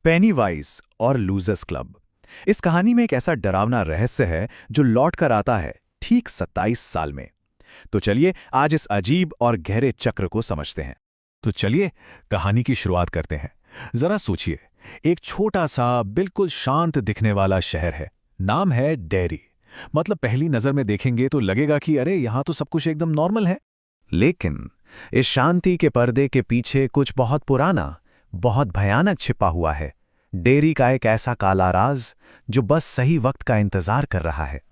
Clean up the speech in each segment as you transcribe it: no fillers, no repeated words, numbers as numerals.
Penny-wise और losers club. इस कहानी में एक ऐसा डरावना रहस्य है जो लौट कर आता है ठीक 27 साल में। तो चलिए आज इस अजीब और गहरे चक्र को समझते हैं। तो चलिए कहानी की शुरुआत करते हैं। जरा सोचिए, एक छोटा सा बिल्कुल शांत दिखने वाला शहर है। नाम है डेरी। मतलब पहली नजर में देखेंगे तो लगेगा कि अरे यहां तो सब कुछ एकदम नॉर्मल है। लेकिन इस शांति के पर्दे के पीछे कुछ बहुत पुराना, बहुत भयानक छिपा हुआ है। डेरी का एक ऐसा काला राज जो बस सही वक्त का इंतजार कर रहा है।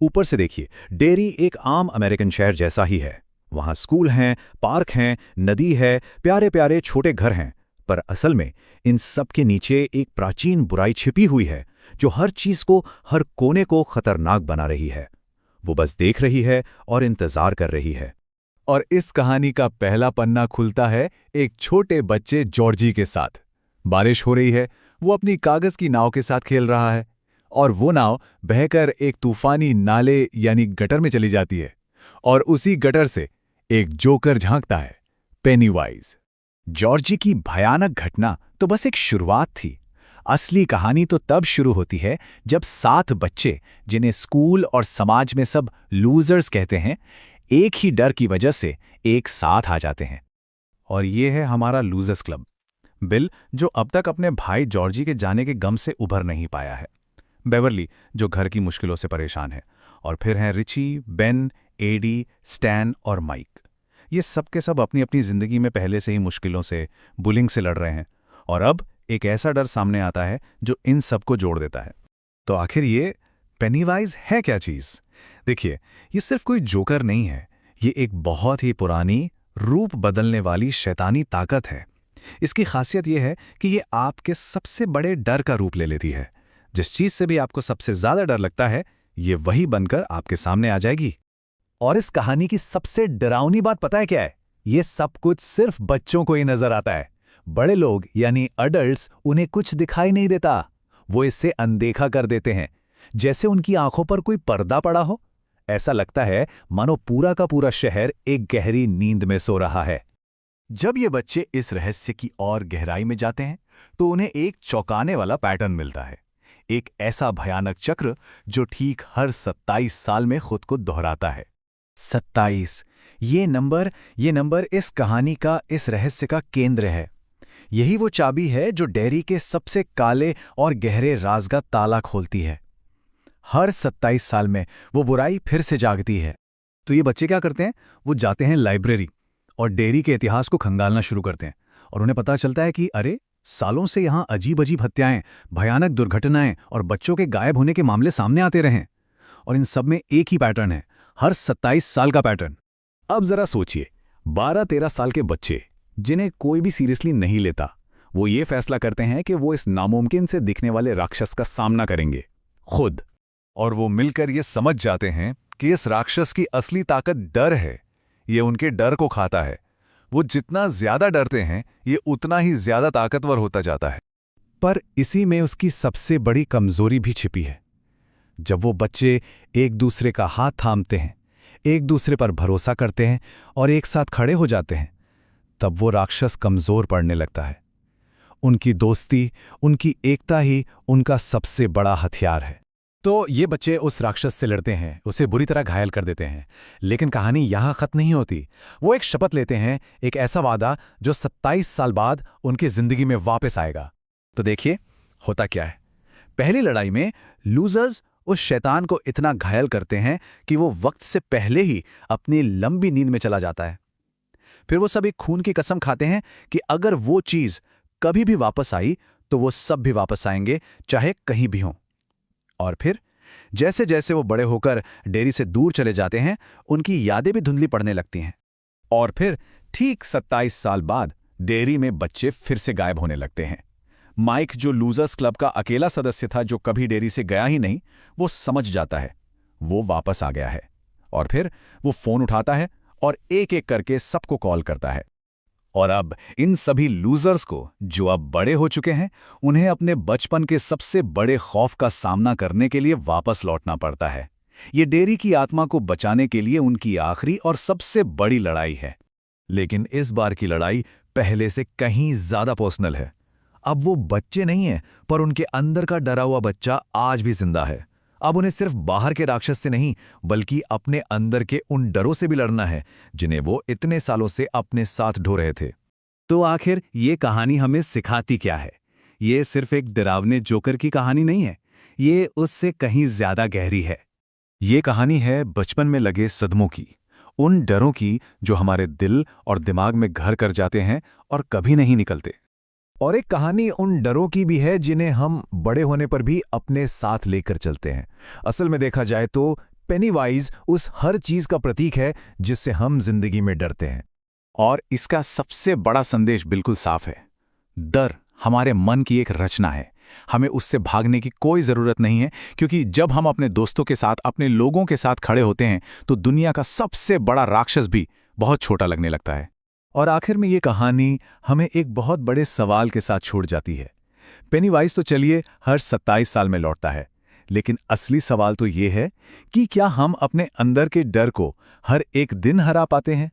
ऊपर से देखिए, डेरी एक आम अमेरिकन शहर जैसा ही है। वहां स्कूल हैं, पार्क हैं, नदी है, प्यारे प्यारे छोटे घर हैं। पर असल में इन सब के नीचे एक प्राचीन बुराई छिपी हुई है जो हर चीज को, हर कोने को खतरनाक बना रही है। वो बस देख रही है और इंतजार कर रही है। और इस कहानी का पहला पन्ना खुलता है एक छोटे बच्चे जॉर्जी के साथ। बारिश हो रही है, वो अपनी कागज की नाव के साथ खेल रहा है और वो नाव बहकर एक तूफानी नाले यानी गटर में चली जाती है। और उसी गटर से एक जोकर झांकता है, पेनीवाइज। जॉर्जी की भयानक घटना तो बस एक शुरुआत थी। असली कहानी तो तब शुरू होती है जब 7 बच्चे, जिन्हें स्कूल और समाज में सब लूजर्स कहते हैं, एक ही डर की वजह से एक साथ आ जाते हैं। और ये है हमारा लूजर्स क्लब। बिल, जो अब तक अपने भाई जॉर्जी के जाने के गम से उभर नहीं पाया है। बेवर्ली, जो घर की मुश्किलों से परेशान है। और फिर हैं रिची, बेन, एडी, स्टैन और माइक। ये सब के सब अपनी अपनी जिंदगी में पहले से ही मुश्किलों से, बुलिंग से लड़ रहे हैं। और अब एक ऐसा डर सामने आता है जो इन सबको जोड़ देता है। तो आखिर ये पेनीवाइज है क्या चीज? देखिए, ये सिर्फ कोई जोकर नहीं है। ये एक बहुत ही पुरानी, रूप बदलने वाली शैतानी ताकत है। इसकी खासियत यह है कि ये आपके सबसे बड़े डर का रूप ले लेती है। जिस चीज से भी आपको सबसे ज्यादा डर लगता है, ये वही बनकर आपके सामने आ जाएगी। और इस कहानी की सबसे डरावनी बात पता है क्या है? ये सब कुछ सिर्फ बच्चों को ही नजर आता है। बड़े लोग यानी अडल्ट्स उन्हें कुछ दिखाई नहीं देता। वो इससे अनदेखा कर देते हैं, जैसे उनकी आंखों पर कोई पर्दा पड़ा हो। ऐसा लगता है मानो पूरा का पूरा शहर एक गहरी नींद में सो रहा है। जब ये बच्चे इस रहस्य की और गहराई में जाते हैं तो उन्हें एक चौंकाने वाला पैटर्न मिलता है। एक ऐसा भयानक चक्र जो ठीक हर 27 साल में खुद को दोहराता है। 27, ये नंबर इस कहानी का, इस रहस्य का केंद्र है। यही वो चाबी है जो डेरी के सबसे काले और गहरे राज का ताला खोलती है। हर 27 साल में वो बुराई फिर से जागती है। तो ये बच्चे क्या करते हैं? वो जाते हैं लाइब्रेरी और डेरी के इतिहास को खंगालना शुरू करते हैं। और उन्हें पता चलता है कि अरे, सालों से यहाँ अजीब अजीब हत्याएं, भयानक दुर्घटनाएं और बच्चों के गायब होने के मामले सामने आते रहे हैं। और इन सब में एक ही पैटर्न है, हर 27 साल का पैटर्न। अब जरा सोचिए, 12-13 साल के बच्चे जिन्हें कोई भी सीरियसली नहीं लेता, वो ये फैसला करते हैं कि वो इस नामुमकिन से दिखने वाले राक्षस का सामना करेंगे खुद। और वो मिलकर ये समझ जाते हैं कि इस राक्षस की असली ताकत डर है। ये उनके डर को खाता है। वो जितना ज्यादा डरते हैं, ये उतना ही ज्यादा ताकतवर होता जाता है। पर इसी में उसकी सबसे बड़ी कमजोरी भी छिपी है। जब वो बच्चे एक दूसरे का हाथ थामते हैं, एक दूसरे पर भरोसा करते हैं और एक साथ खड़े हो जाते हैं, तब वो राक्षस कमजोर पड़ने लगता है। उनकी दोस्ती, उनकी एकता ही उनका सबसे बड़ा हथियार है। तो ये बच्चे उस राक्षस से लड़ते हैं, उसे बुरी तरह घायल कर देते हैं। लेकिन कहानी यहां खत्म नहीं होती। वो एक शपथ लेते हैं, एक ऐसा वादा जो 27 साल बाद उनकी जिंदगी में वापस आएगा। तो देखिए होता क्या है। पहली लड़ाई में लूजर्स उस शैतान को इतना घायल करते हैं कि वो वक्त से पहले ही अपनी लंबी नींद में चला जाता है। फिर वो सब एक खून की कसम खाते हैं कि अगर वो चीज कभी भी वापस आई तो वो सब भी वापस आएंगे, चाहे कहीं भी हों। और फिर जैसे जैसे वो बड़े होकर डेरी से दूर चले जाते हैं, उनकी यादें भी धुंधली पड़ने लगती हैं। और फिर ठीक 27 साल बाद डेरी में बच्चे फिर से गायब होने लगते हैं। माइक, जो लूजर्स क्लब का अकेला सदस्य था जो कभी डेरी से गया ही नहीं, वो समझ जाता है वो वापस आ गया है। और फिर वो फोन उठाता है और एक एक करके सबको कॉल करता है। और अब इन सभी लूजर्स को, जो अब बड़े हो चुके हैं, उन्हें अपने बचपन के सबसे बड़े खौफ का सामना करने के लिए वापस लौटना पड़ता है। ये डेरी की आत्मा को बचाने के लिए उनकी आखिरी और सबसे बड़ी लड़ाई है। लेकिन इस बार की लड़ाई पहले से कहीं ज्यादा पर्सनल है। अब वो बच्चे नहीं हैं, पर उनके अंदर का डरा हुआ बच्चा आज भी जिंदा है। अब उन्हें सिर्फ बाहर के राक्षस से नहीं, बल्कि अपने अंदर के उन डरों से भी लड़ना है जिन्हें वो इतने सालों से अपने साथ ढो रहे थे। तो आखिर ये कहानी हमें सिखाती क्या है? ये सिर्फ एक डरावने जोकर की कहानी नहीं है, ये उससे कहीं ज्यादा गहरी है। ये कहानी है बचपन में लगे सदमों की, उन डरों की जो हमारे दिल और दिमाग में घर कर जाते हैं और कभी नहीं निकलते। और एक कहानी उन डरों की भी है जिन्हें हम बड़े होने पर भी अपने साथ लेकर चलते हैं। असल में देखा जाए तो पेनीवाइज उस हर चीज का प्रतीक है जिससे हम जिंदगी में डरते हैं। और इसका सबसे बड़ा संदेश बिल्कुल साफ है। डर हमारे मन की एक रचना है। हमें उससे भागने की कोई ज़रूरत नहीं है, क्योंकि जब हम अपने दोस्तों के साथ, अपने लोगों के साथ खड़े होते हैं तो दुनिया का सबसे बड़ा राक्षस भी बहुत छोटा लगने लगता है। और आखिर में ये कहानी हमें एक बहुत बड़े सवाल के साथ छोड़ जाती है। पेनीवाइज तो चलिए हर 27 साल में लौटता है, लेकिन असली सवाल तो ये है कि क्या हम अपने अंदर के डर को हर एक दिन हरा पाते हैं?